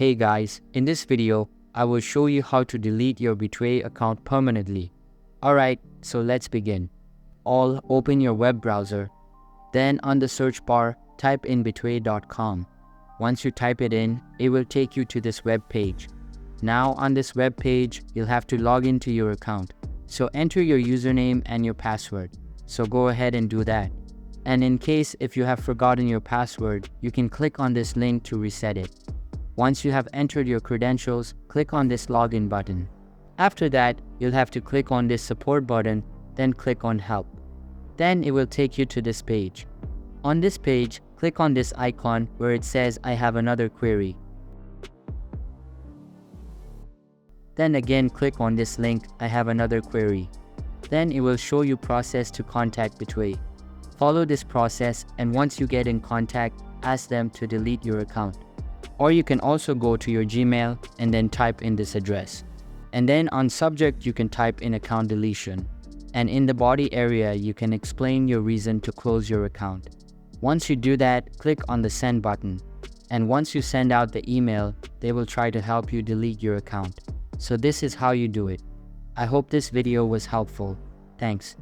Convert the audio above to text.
Hey guys, in this video, I will show you how to delete your Betway account permanently. Alright, so let's begin. Open your web browser. Then on the search bar, type in betway.com. Once you type it in, it will take you to this web page. Now on this web page, you'll have to log into your account. So enter your username and your password. So go ahead and do that. And in case if you have forgotten your password, you can click on this link to reset it. Once you have entered your credentials, click on this login button. After that, you'll have to click on this support button, then click on help. Then it will take you to this page. On this page, click on this icon where it says I have another query. Then again click on this link, I have another query. Then it will show you process to contact Betway. Follow this process, and once you get in contact, ask them to delete your account. Or you can also go to your Gmail and then type in this address. And then on subject you can type in account deletion. And in the body area you can explain your reason to close your account. Once you do that, click on the send button. And once you send out the email, they will try to help you delete your account. So this is how you do it. I hope this video was helpful. Thanks.